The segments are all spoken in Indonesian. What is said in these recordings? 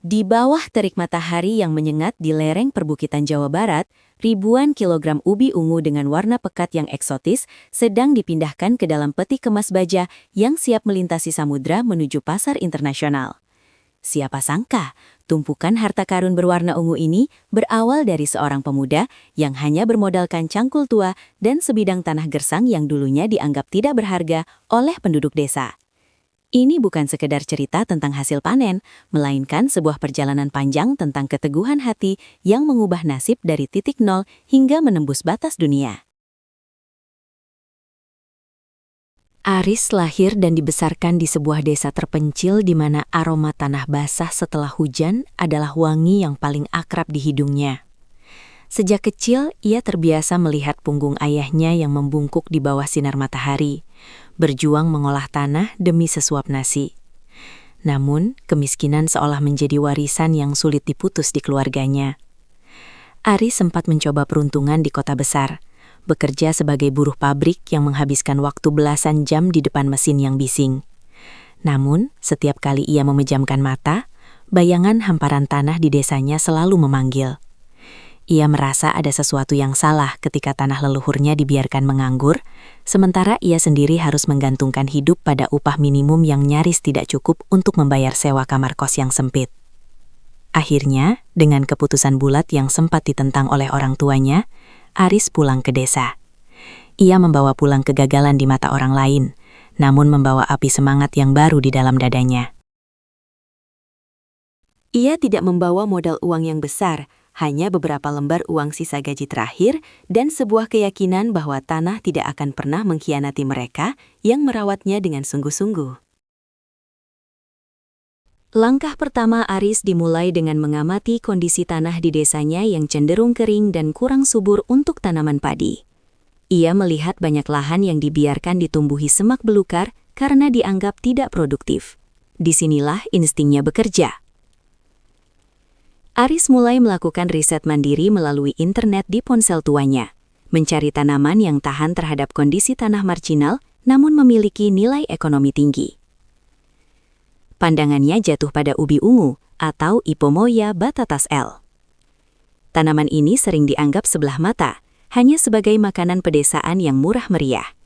Di bawah terik matahari yang menyengat di lereng perbukitan Jawa Barat, ribuan kilogram ubi ungu dengan warna pekat yang eksotis sedang dipindahkan ke dalam peti kemas baja yang siap melintasi samudra menuju pasar internasional. Siapa sangka, tumpukan harta karun berwarna ungu ini berawal dari seorang pemuda yang hanya bermodalkan cangkul tua dan sebidang tanah gersang yang dulunya dianggap tidak berharga oleh penduduk desa. Ini bukan sekedar cerita tentang hasil panen, melainkan sebuah perjalanan panjang tentang keteguhan hati yang mengubah nasib dari titik nol hingga menembus batas dunia. Aris lahir dan dibesarkan di sebuah desa terpencil di mana aroma tanah basah setelah hujan adalah wangi yang paling akrab di hidungnya. Sejak kecil, ia terbiasa melihat punggung ayahnya yang membungkuk di bawah sinar matahari, berjuang mengolah tanah demi sesuap nasi. Namun, kemiskinan seolah menjadi warisan yang sulit diputus di keluarganya. Aris sempat mencoba peruntungan di kota besar, bekerja sebagai buruh pabrik yang menghabiskan waktu belasan jam di depan mesin yang bising. Namun, setiap kali ia memejamkan mata, bayangan hamparan tanah di desanya selalu memanggil. Ia merasa ada sesuatu yang salah ketika tanah leluhurnya dibiarkan menganggur, sementara ia sendiri harus menggantungkan hidup pada upah minimum yang nyaris tidak cukup untuk membayar sewa kamar kos yang sempit. Akhirnya, dengan keputusan bulat yang sempat ditentang oleh orang tuanya, Aris pulang ke desa. Ia membawa pulang kegagalan di mata orang lain, namun membawa api semangat yang baru di dalam dadanya. Ia tidak membawa modal uang yang besar, hanya beberapa lembar uang sisa gaji terakhir dan sebuah keyakinan bahwa tanah tidak akan pernah mengkhianati mereka yang merawatnya dengan sungguh-sungguh. Langkah pertama Aris dimulai dengan mengamati kondisi tanah di desanya yang cenderung kering dan kurang subur untuk tanaman padi. Ia melihat banyak lahan yang dibiarkan ditumbuhi semak belukar karena dianggap tidak produktif. Disinilah instingnya bekerja. Aris mulai melakukan riset mandiri melalui internet di ponsel tuanya, mencari tanaman yang tahan terhadap kondisi tanah marginal namun memiliki nilai ekonomi tinggi. Pandangannya jatuh pada ubi ungu atau Ipomoea batatas L. Tanaman ini sering dianggap sebelah mata, hanya sebagai makanan pedesaan yang murah meriah.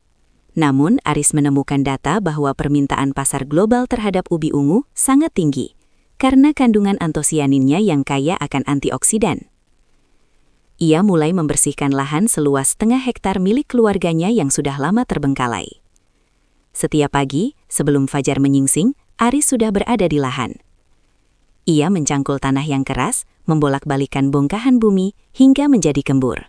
Namun, Aris menemukan data bahwa permintaan pasar global terhadap ubi ungu sangat tinggi, karena kandungan antosianinnya yang kaya akan antioksidan. Ia mulai membersihkan lahan seluas setengah hektar milik keluarganya yang sudah lama terbengkalai. Setiap pagi, sebelum fajar menyingsing, Aris sudah berada di lahan. Ia mencangkul tanah yang keras, membolak-balikan bongkahan bumi, hingga menjadi gembur.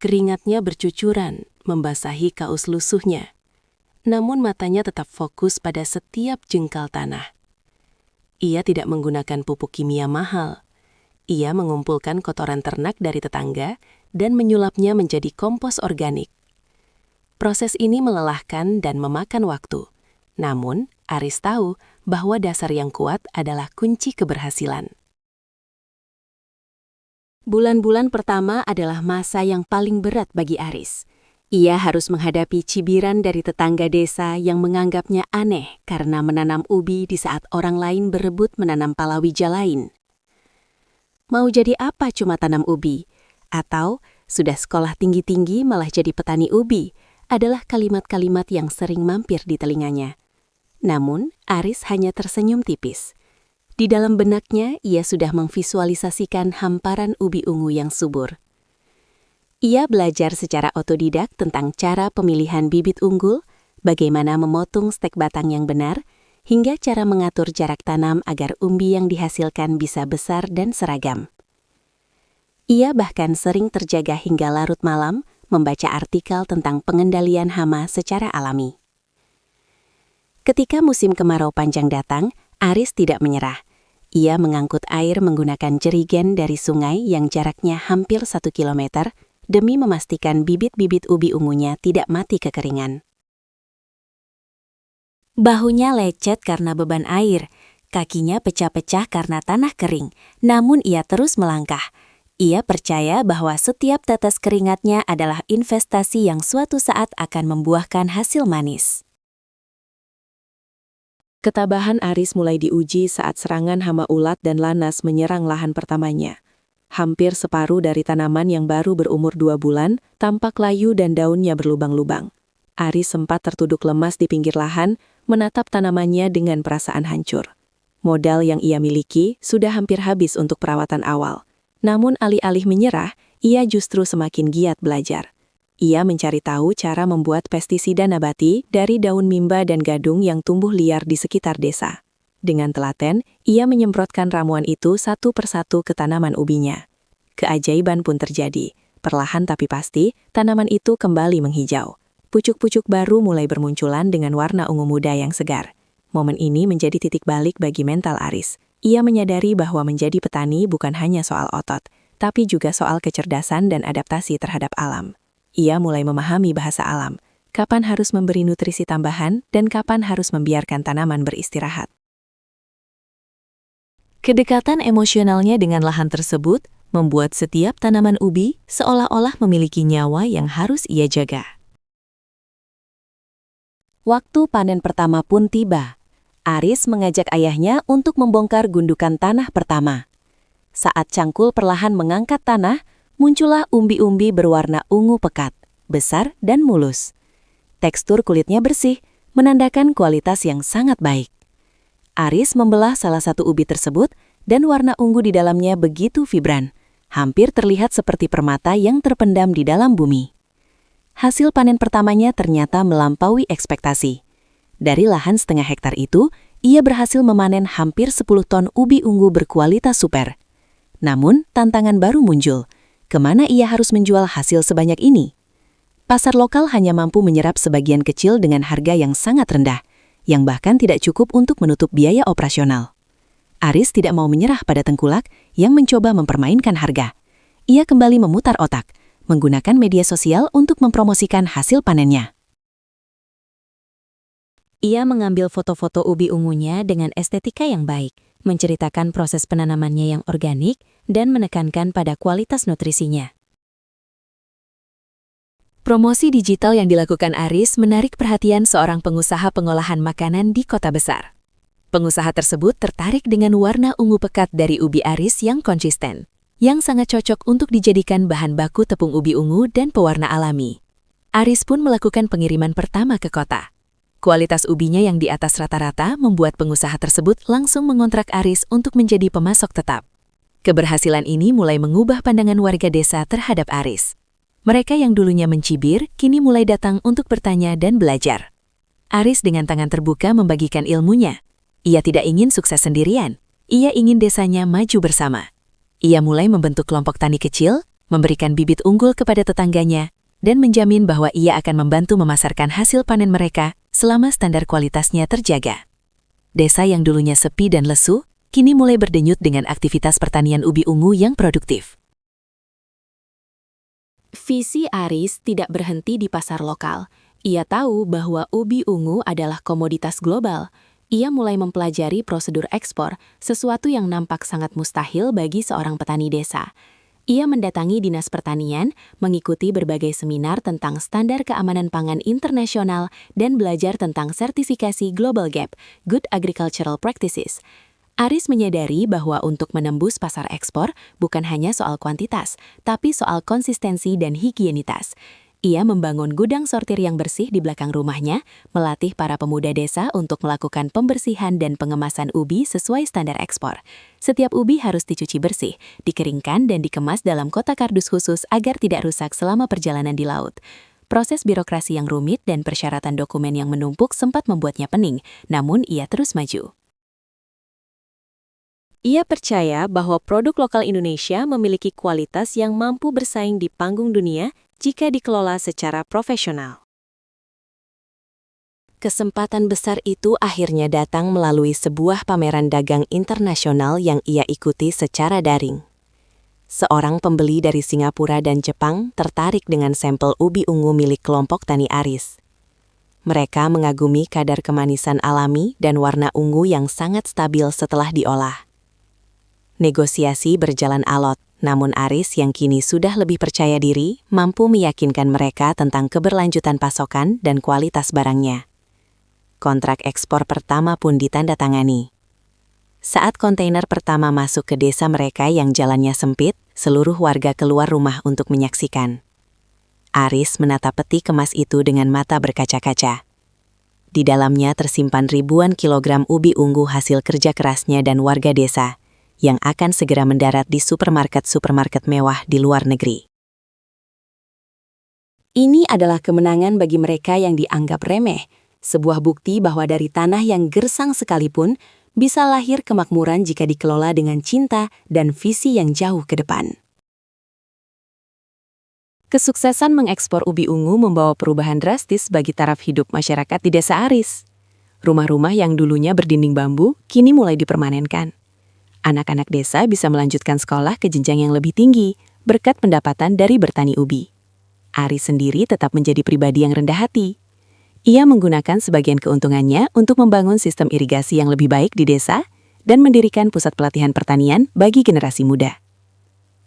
Keringatnya bercucuran, membasahi kaus lusuhnya. Namun matanya tetap fokus pada setiap jengkal tanah. Ia tidak menggunakan pupuk kimia mahal. Ia mengumpulkan kotoran ternak dari tetangga dan menyulapnya menjadi kompos organik. Proses ini melelahkan dan memakan waktu. Namun, Aris tahu bahwa dasar yang kuat adalah kunci keberhasilan. Bulan-bulan pertama adalah masa yang paling berat bagi Aris. Ia harus menghadapi cibiran dari tetangga desa yang menganggapnya aneh karena menanam ubi di saat orang lain berebut menanam palawija lain. Mau jadi apa cuma tanam ubi? Atau sudah sekolah tinggi-tinggi malah jadi petani ubi? Adalah kalimat-kalimat yang sering mampir di telinganya. Namun, Aris hanya tersenyum tipis. Di dalam benaknya, ia sudah memvisualisasikan hamparan ubi ungu yang subur. Ia belajar secara otodidak tentang cara pemilihan bibit unggul, bagaimana memotong stek batang yang benar, hingga cara mengatur jarak tanam agar umbi yang dihasilkan bisa besar dan seragam. Ia bahkan sering terjaga hingga larut malam, membaca artikel tentang pengendalian hama secara alami. Ketika musim kemarau panjang datang, Aris tidak menyerah. Ia mengangkut air menggunakan jerigen dari sungai yang jaraknya hampir 1 kilometer, demi memastikan bibit-bibit ubi ungunya tidak mati kekeringan. Bahunya lecet karena beban air, kakinya pecah-pecah karena tanah kering, namun ia terus melangkah. Ia percaya bahwa setiap tetes keringatnya adalah investasi yang suatu saat akan membuahkan hasil manis. Ketabahan Aris mulai diuji saat serangan hama ulat dan lanas menyerang lahan pertamanya. Hampir separuh dari tanaman yang baru berumur 2 bulan tampak layu dan daunnya berlubang-lubang. Aris sempat tertuduk lemas di pinggir lahan, menatap tanamannya dengan perasaan hancur. Modal yang ia miliki sudah hampir habis untuk perawatan awal. Namun alih-alih menyerah, ia justru semakin giat belajar. Ia mencari tahu cara membuat pestisida nabati dari daun mimba dan gadung yang tumbuh liar di sekitar desa. Dengan telaten, ia menyemprotkan ramuan itu satu persatu ke tanaman ubinya. Keajaiban pun terjadi. Perlahan tapi pasti, tanaman itu kembali menghijau. Pucuk-pucuk baru mulai bermunculan dengan warna ungu muda yang segar. Momen ini menjadi titik balik bagi mental Aris. Ia menyadari bahwa menjadi petani bukan hanya soal otot, tapi juga soal kecerdasan dan adaptasi terhadap alam. Ia mulai memahami bahasa alam, kapan harus memberi nutrisi tambahan dan kapan harus membiarkan tanaman beristirahat. Kedekatan emosionalnya dengan lahan tersebut membuat setiap tanaman ubi seolah-olah memiliki nyawa yang harus ia jaga. Waktu panen pertama pun tiba. Aris mengajak ayahnya untuk membongkar gundukan tanah pertama. Saat cangkul perlahan mengangkat tanah, muncullah umbi-umbi berwarna ungu pekat, besar dan mulus. Tekstur kulitnya bersih, menandakan kualitas yang sangat baik. Aris membelah salah satu ubi tersebut dan warna ungu di dalamnya begitu vibran, hampir terlihat seperti permata yang terpendam di dalam bumi. Hasil panen pertamanya ternyata melampaui ekspektasi. Dari lahan setengah hektar itu, ia berhasil memanen hampir 10 ton ubi ungu berkualitas super. Namun, tantangan baru muncul. Kemana ia harus menjual hasil sebanyak ini? Pasar lokal hanya mampu menyerap sebagian kecil dengan harga yang sangat rendah, yang bahkan tidak cukup untuk menutup biaya operasional. Aris tidak mau menyerah pada tengkulak yang mencoba mempermainkan harga. Ia kembali memutar otak, menggunakan media sosial untuk mempromosikan hasil panennya. Ia mengambil foto-foto ubi ungunya dengan estetika yang baik, menceritakan proses penanamannya yang organik, dan menekankan pada kualitas nutrisinya. Promosi digital yang dilakukan Aris menarik perhatian seorang pengusaha pengolahan makanan di kota besar. Pengusaha tersebut tertarik dengan warna ungu pekat dari ubi Aris yang konsisten, yang sangat cocok untuk dijadikan bahan baku tepung ubi ungu dan pewarna alami. Aris pun melakukan pengiriman pertama ke kota. Kualitas ubinya yang di atas rata-rata membuat pengusaha tersebut langsung mengontrak Aris untuk menjadi pemasok tetap. Keberhasilan ini mulai mengubah pandangan warga desa terhadap Aris. Mereka yang dulunya mencibir, kini mulai datang untuk bertanya dan belajar. Aris dengan tangan terbuka membagikan ilmunya. Ia tidak ingin sukses sendirian. Ia ingin desanya maju bersama. Ia mulai membentuk kelompok tani kecil, memberikan bibit unggul kepada tetangganya, dan menjamin bahwa ia akan membantu memasarkan hasil panen mereka selama standar kualitasnya terjaga. Desa yang dulunya sepi dan lesu, kini mulai berdenyut dengan aktivitas pertanian ubi ungu yang produktif. Visi Aris tidak berhenti di pasar lokal. Ia tahu bahwa ubi ungu adalah komoditas global. Ia mulai mempelajari prosedur ekspor, sesuatu yang nampak sangat mustahil bagi seorang petani desa. Ia mendatangi Dinas Pertanian, mengikuti berbagai seminar tentang standar keamanan pangan internasional, dan belajar tentang sertifikasi Global GAP, Good Agricultural Practices. Aris menyadari bahwa untuk menembus pasar ekspor bukan hanya soal kuantitas, tapi soal konsistensi dan higienitas. Ia membangun gudang sortir yang bersih di belakang rumahnya, melatih para pemuda desa untuk melakukan pembersihan dan pengemasan ubi sesuai standar ekspor. Setiap ubi harus dicuci bersih, dikeringkan dan dikemas dalam kotak kardus khusus agar tidak rusak selama perjalanan di laut. Proses birokrasi yang rumit dan persyaratan dokumen yang menumpuk sempat membuatnya pening, namun ia terus maju. Ia percaya bahwa produk lokal Indonesia memiliki kualitas yang mampu bersaing di panggung dunia jika dikelola secara profesional. Kesempatan besar itu akhirnya datang melalui sebuah pameran dagang internasional yang ia ikuti secara daring. Seorang pembeli dari Singapura dan Jepang tertarik dengan sampel ubi ungu milik kelompok tani Aris. Mereka mengagumi kadar kemanisan alami dan warna ungu yang sangat stabil setelah diolah. Negosiasi berjalan alot, namun Aris yang kini sudah lebih percaya diri mampu meyakinkan mereka tentang keberlanjutan pasokan dan kualitas barangnya. kontrak ekspor pertama pun ditandatangani. Saat kontainer pertama masuk ke desa mereka yang jalannya sempit, seluruh warga keluar rumah untuk menyaksikan. Aris menatap peti kemas itu dengan mata berkaca-kaca. Di dalamnya tersimpan ribuan kilogram ubi ungu hasil kerja kerasnya dan warga desa, yang akan segera mendarat di supermarket-supermarket mewah di luar negeri. Ini adalah kemenangan bagi mereka yang dianggap remeh, sebuah bukti bahwa dari tanah yang gersang sekalipun, bisa lahir kemakmuran jika dikelola dengan cinta dan visi yang jauh ke depan. Kesuksesan mengekspor ubi ungu membawa perubahan drastis bagi taraf hidup masyarakat di Desa Aris. Rumah-rumah yang dulunya berdinding bambu kini mulai dipermanenkan. Anak-anak desa bisa melanjutkan sekolah ke jenjang yang lebih tinggi berkat pendapatan dari bertani ubi. Aris sendiri tetap menjadi pribadi yang rendah hati. Ia menggunakan sebagian keuntungannya untuk membangun sistem irigasi yang lebih baik di desa dan mendirikan pusat pelatihan pertanian bagi generasi muda.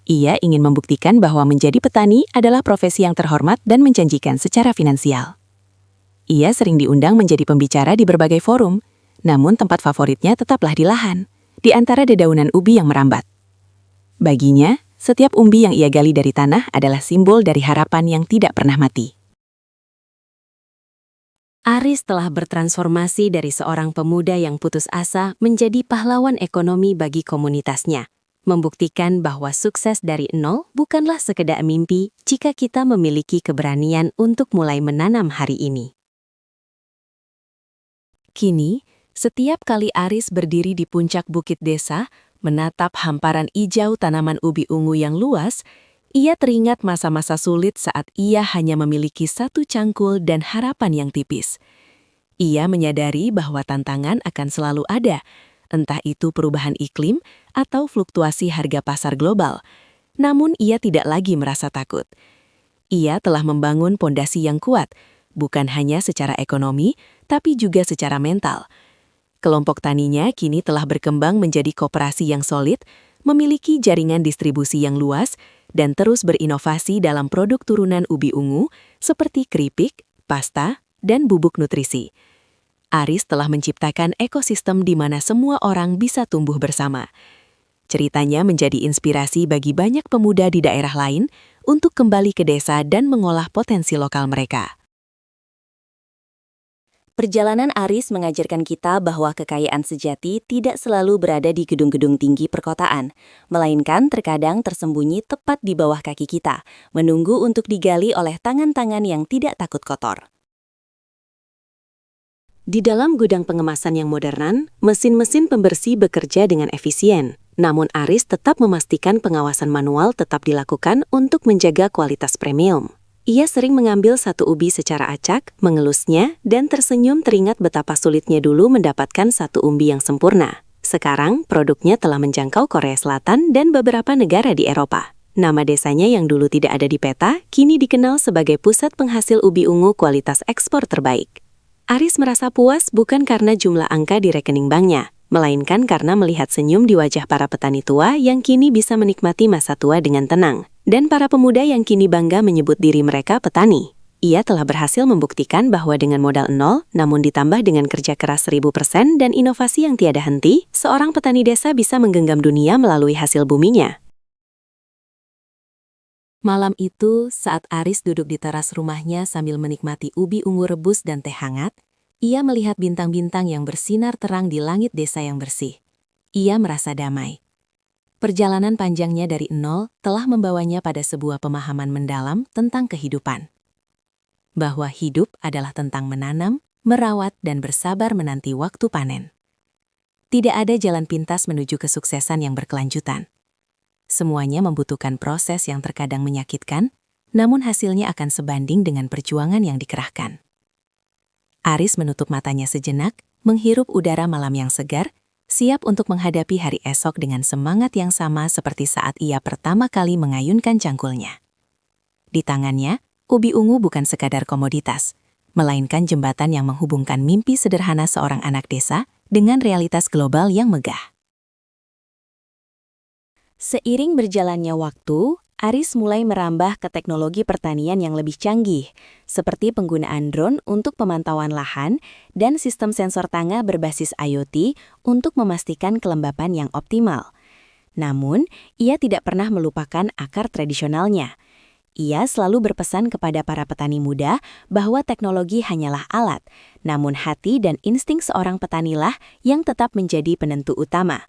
Ia ingin membuktikan bahwa menjadi petani adalah profesi yang terhormat dan menjanjikan secara finansial. Ia sering diundang menjadi pembicara di berbagai forum, namun tempat favoritnya tetaplah di lahan, di antara dedaunan ubi yang merambat. Baginya, setiap umbi yang ia gali dari tanah adalah simbol dari harapan yang tidak pernah mati. Aris telah bertransformasi dari seorang pemuda yang putus asa menjadi pahlawan ekonomi bagi komunitasnya, membuktikan bahwa sukses dari nol bukanlah sekedar mimpi jika kita memiliki keberanian untuk mulai menanam hari ini. Kini, setiap kali Aris berdiri di puncak bukit desa, menatap hamparan hijau tanaman ubi ungu yang luas, ia teringat masa-masa sulit saat ia hanya memiliki satu cangkul dan harapan yang tipis. Ia menyadari bahwa tantangan akan selalu ada, entah itu perubahan iklim atau fluktuasi harga pasar global. Namun ia tidak lagi merasa takut. Ia telah membangun pondasi yang kuat, bukan hanya secara ekonomi, tapi juga secara mental. Kelompok taninya kini telah berkembang menjadi koperasi yang solid, memiliki jaringan distribusi yang luas, dan terus berinovasi dalam produk turunan ubi ungu seperti keripik, pasta, dan bubuk nutrisi. Aris telah menciptakan ekosistem di mana semua orang bisa tumbuh bersama. Ceritanya menjadi inspirasi bagi banyak pemuda di daerah lain untuk kembali ke desa dan mengolah potensi lokal mereka. Perjalanan Aris mengajarkan kita bahwa kekayaan sejati tidak selalu berada di gedung-gedung tinggi perkotaan, melainkan terkadang tersembunyi tepat di bawah kaki kita, menunggu untuk digali oleh tangan-tangan yang tidak takut kotor. Di dalam gudang pengemasan yang modern, mesin-mesin pembersih bekerja dengan efisien. Namun Aris tetap memastikan pengawasan manual tetap dilakukan untuk menjaga kualitas premium. Ia sering mengambil satu ubi secara acak, mengelusnya, dan tersenyum teringat betapa sulitnya dulu mendapatkan satu umbi yang sempurna. Sekarang, produknya telah menjangkau Korea Selatan dan beberapa negara di Eropa. Nama desanya yang dulu tidak ada di peta, kini dikenal sebagai pusat penghasil ubi ungu kualitas ekspor terbaik. Aris merasa puas bukan karena jumlah angka di rekening banknya, melainkan karena melihat senyum di wajah para petani tua yang kini bisa menikmati masa tua dengan tenang. Dan para pemuda yang kini bangga menyebut diri mereka petani. Ia telah berhasil membuktikan bahwa dengan modal nol, namun ditambah dengan kerja keras 1000% dan inovasi yang tiada henti, seorang petani desa bisa menggenggam dunia melalui hasil buminya. Malam itu, saat Aris duduk di teras rumahnya sambil menikmati ubi ungu rebus dan teh hangat, ia melihat bintang-bintang yang bersinar terang di langit desa yang bersih. Ia merasa damai. Perjalanan panjangnya dari nol telah membawanya pada sebuah pemahaman mendalam tentang kehidupan. Bahwa hidup adalah tentang menanam, merawat, dan bersabar menanti waktu panen. Tidak ada jalan pintas menuju kesuksesan yang berkelanjutan. Semuanya membutuhkan proses yang terkadang menyakitkan, namun hasilnya akan sebanding dengan perjuangan yang dikerahkan. Aris menutup matanya sejenak, menghirup udara malam yang segar, siap untuk menghadapi hari esok dengan semangat yang sama seperti saat ia pertama kali mengayunkan cangkulnya. Di tangannya, ubi ungu bukan sekadar komoditas, melainkan jembatan yang menghubungkan mimpi sederhana seorang anak desa dengan realitas global yang megah. Seiring berjalannya waktu, Aris mulai merambah ke teknologi pertanian yang lebih canggih, seperti penggunaan drone untuk pemantauan lahan dan sistem sensor tanah berbasis IoT untuk memastikan kelembapan yang optimal. Namun, ia tidak pernah melupakan akar tradisionalnya. Ia selalu berpesan kepada para petani muda bahwa teknologi hanyalah alat, namun hati dan insting seorang petanilah yang tetap menjadi penentu utama.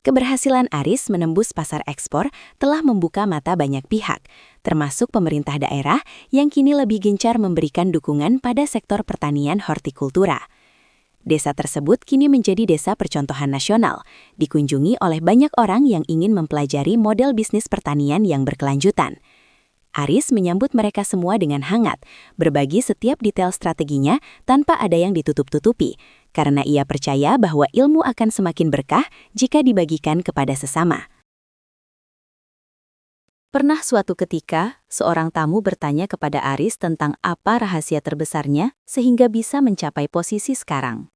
Keberhasilan Aris menembus pasar ekspor telah membuka mata banyak pihak, termasuk pemerintah daerah yang kini lebih gencar memberikan dukungan pada sektor pertanian hortikultura. Desa tersebut kini menjadi desa percontohan nasional, dikunjungi oleh banyak orang yang ingin mempelajari model bisnis pertanian yang berkelanjutan. Aris menyambut mereka semua dengan hangat, berbagi setiap detail strateginya tanpa ada yang ditutup-tutupi, karena ia percaya bahwa ilmu akan semakin berkah jika dibagikan kepada sesama. Pernah suatu ketika, seorang tamu bertanya kepada Aris tentang apa rahasia terbesarnya sehingga bisa mencapai posisi sekarang.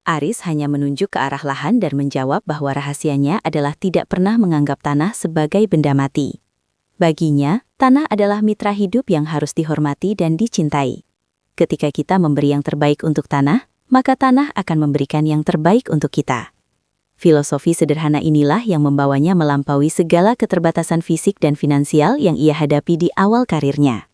Aris hanya menunjuk ke arah lahan dan menjawab bahwa rahasianya adalah tidak pernah menganggap tanah sebagai benda mati. Baginya, tanah adalah mitra hidup yang harus dihormati dan dicintai. Ketika kita memberi yang terbaik untuk tanah, maka tanah akan memberikan yang terbaik untuk kita. Filosofi sederhana inilah yang membawanya melampaui segala keterbatasan fisik dan finansial yang ia hadapi di awal karirnya.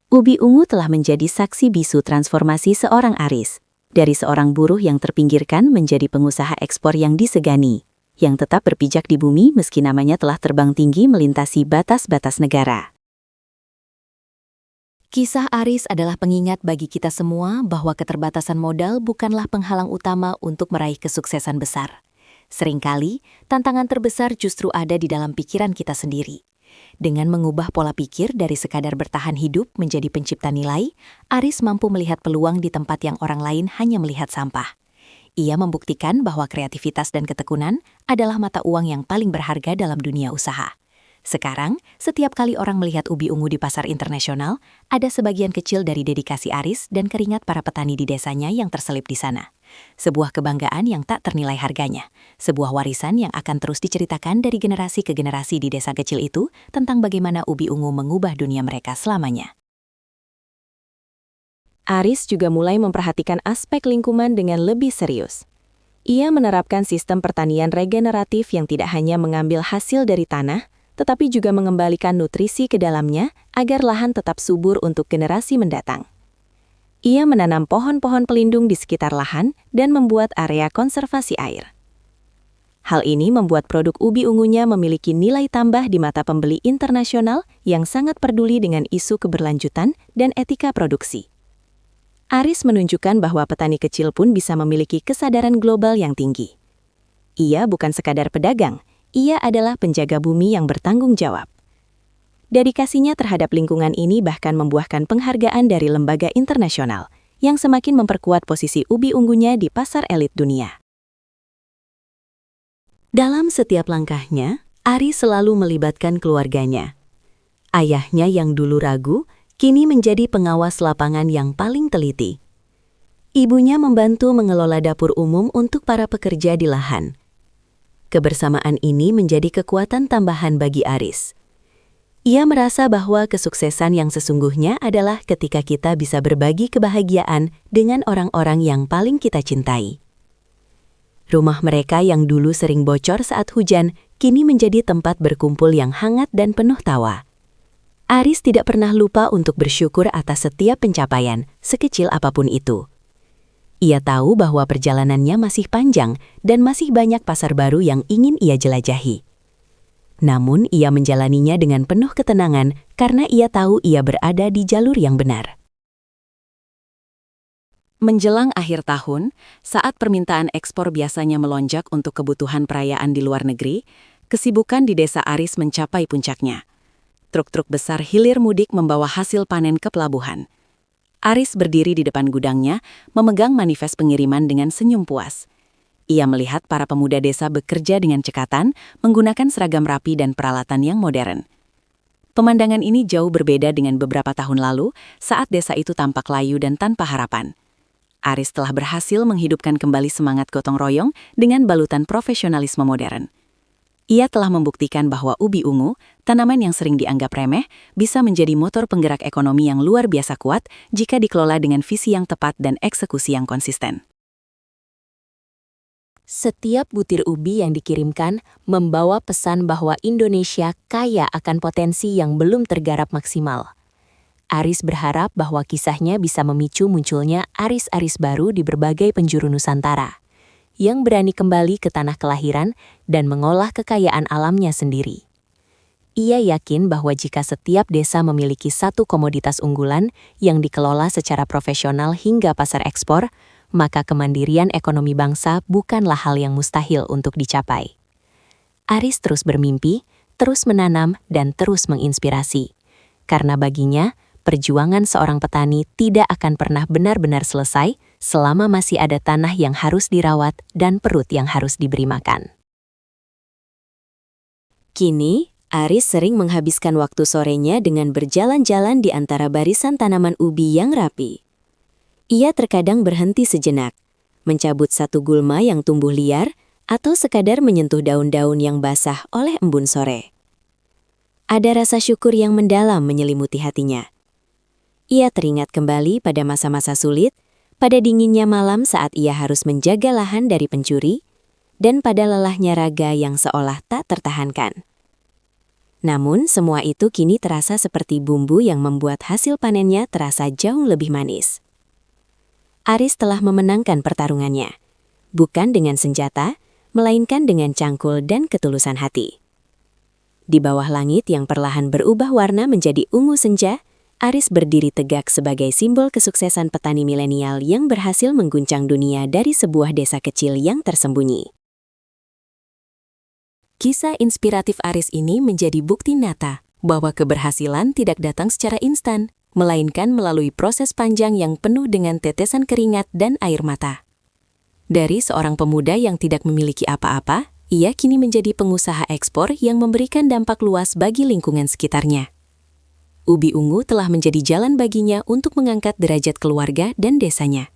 Ubi Ungu telah menjadi saksi bisu transformasi seorang Aris, dari seorang buruh yang terpinggirkan menjadi pengusaha ekspor yang disegani, yang tetap berpijak di bumi meski namanya telah terbang tinggi melintasi batas-batas negara. Kisah Aris adalah pengingat bagi kita semua bahwa keterbatasan modal bukanlah penghalang utama untuk meraih kesuksesan besar. Seringkali, tantangan terbesar justru ada di dalam pikiran kita sendiri. Dengan mengubah pola pikir dari sekadar bertahan hidup menjadi pencipta nilai, Aris mampu melihat peluang di tempat yang orang lain hanya melihat sampah. Ia membuktikan bahwa kreativitas dan ketekunan adalah mata uang yang paling berharga dalam dunia usaha. Sekarang, setiap kali orang melihat ubi ungu di pasar internasional, ada sebagian kecil dari dedikasi Aris dan keringat para petani di desanya yang terselip di sana. Sebuah kebanggaan yang tak ternilai harganya. Sebuah warisan yang akan terus diceritakan dari generasi ke generasi di desa kecil itu tentang bagaimana ubi ungu mengubah dunia mereka selamanya. Aris juga mulai memperhatikan aspek lingkungan dengan lebih serius. Ia menerapkan sistem pertanian regeneratif yang tidak hanya mengambil hasil dari tanah, tetapi juga mengembalikan nutrisi ke dalamnya agar lahan tetap subur untuk generasi mendatang. Ia menanam pohon-pohon pelindung di sekitar lahan dan membuat area konservasi air. Hal ini membuat produk ubi ungunya memiliki nilai tambah di mata pembeli internasional yang sangat peduli dengan isu keberlanjutan dan etika produksi. Aris menunjukkan bahwa petani kecil pun bisa memiliki kesadaran global yang tinggi. Ia bukan sekadar pedagang, ia adalah penjaga bumi yang bertanggung jawab. Dedikasinya terhadap lingkungan ini bahkan membuahkan penghargaan dari lembaga internasional yang semakin memperkuat posisi ubi ungunya di pasar elit dunia. Dalam setiap langkahnya, Aris selalu melibatkan keluarganya. Ayahnya yang dulu ragu, kini menjadi pengawas lapangan yang paling teliti. Ibunya membantu mengelola dapur umum untuk para pekerja di lahan. Kebersamaan ini menjadi kekuatan tambahan bagi Aris. Ia merasa bahwa kesuksesan yang sesungguhnya adalah ketika kita bisa berbagi kebahagiaan dengan orang-orang yang paling kita cintai. Rumah mereka yang dulu sering bocor saat hujan, kini menjadi tempat berkumpul yang hangat dan penuh tawa. Aris tidak pernah lupa untuk bersyukur atas setiap pencapaian, sekecil apapun itu. Ia tahu bahwa perjalanannya masih panjang dan masih banyak pasar baru yang ingin ia jelajahi. Namun, ia menjalaninya dengan penuh ketenangan karena ia tahu ia berada di jalur yang benar. Menjelang akhir tahun, saat permintaan ekspor biasanya melonjak untuk kebutuhan perayaan di luar negeri, kesibukan di desa Aris mencapai puncaknya. Truk-truk besar hilir mudik membawa hasil panen ke pelabuhan. Aris berdiri di depan gudangnya, memegang manifest pengiriman dengan senyum puas. Ia melihat para pemuda desa bekerja dengan cekatan, menggunakan seragam rapi dan peralatan yang modern. Pemandangan ini jauh berbeda dengan beberapa tahun lalu, saat desa itu tampak layu dan tanpa harapan. Aris telah berhasil menghidupkan kembali semangat gotong royong dengan balutan profesionalisme modern. Ia telah membuktikan bahwa ubi ungu, tanaman yang sering dianggap remeh, bisa menjadi motor penggerak ekonomi yang luar biasa kuat jika dikelola dengan visi yang tepat dan eksekusi yang konsisten. Setiap butir ubi yang dikirimkan membawa pesan bahwa Indonesia kaya akan potensi yang belum tergarap maksimal. Aris berharap bahwa kisahnya bisa memicu munculnya aris-aris baru di berbagai penjuru Nusantara, yang berani kembali ke tanah kelahiran dan mengolah kekayaan alamnya sendiri. Ia yakin bahwa jika setiap desa memiliki satu komoditas unggulan yang dikelola secara profesional hingga pasar ekspor, maka kemandirian ekonomi bangsa bukanlah hal yang mustahil untuk dicapai. Aris terus bermimpi, terus menanam, dan terus menginspirasi. Karena baginya, perjuangan seorang petani tidak akan pernah benar-benar selesai selama masih ada tanah yang harus dirawat dan perut yang harus diberi makan. Kini, Aris sering menghabiskan waktu sorenya dengan berjalan-jalan di antara barisan tanaman ubi yang rapi. Ia terkadang berhenti sejenak, mencabut satu gulma yang tumbuh liar, atau sekadar menyentuh daun-daun yang basah oleh embun sore. Ada rasa syukur yang mendalam menyelimuti hatinya. Ia teringat kembali pada masa-masa sulit, pada dinginnya malam saat ia harus menjaga lahan dari pencuri, dan pada lelahnya raga yang seolah tak tertahankan. Namun, semua itu kini terasa seperti bumbu yang membuat hasil panennya terasa jauh lebih manis. Aris telah memenangkan pertarungannya, bukan dengan senjata, melainkan dengan cangkul dan ketulusan hati. Di bawah langit yang perlahan berubah warna menjadi ungu senja, Aris berdiri tegak sebagai simbol kesuksesan petani milenial yang berhasil mengguncang dunia dari sebuah desa kecil yang tersembunyi. Kisah inspiratif Aris ini menjadi bukti nyata bahwa keberhasilan tidak datang secara instan, melainkan melalui proses panjang yang penuh dengan tetesan keringat dan air mata. Dari seorang pemuda yang tidak memiliki apa-apa, ia kini menjadi pengusaha ekspor yang memberikan dampak luas bagi lingkungan sekitarnya. Ubi ungu telah menjadi jalan baginya untuk mengangkat derajat keluarga dan desanya.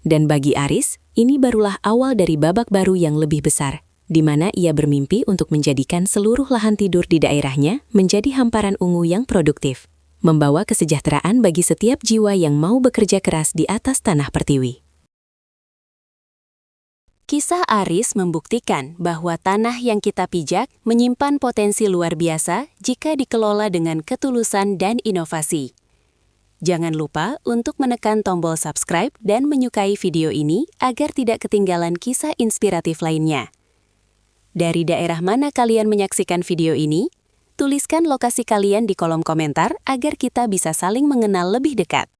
Dan bagi Aris, ini barulah awal dari babak baru yang lebih besar, di mana ia bermimpi untuk menjadikan seluruh lahan tidur di daerahnya menjadi hamparan ungu yang produktif, membawa kesejahteraan bagi setiap jiwa yang mau bekerja keras di atas tanah pertiwi. Kisah Aris membuktikan bahwa tanah yang kita pijak menyimpan potensi luar biasa jika dikelola dengan ketulusan dan inovasi. Jangan lupa untuk menekan tombol subscribe dan menyukai video ini agar tidak ketinggalan kisah inspiratif lainnya. Dari daerah mana kalian menyaksikan video ini? Tuliskan lokasi kalian di kolom komentar agar kita bisa saling mengenal lebih dekat.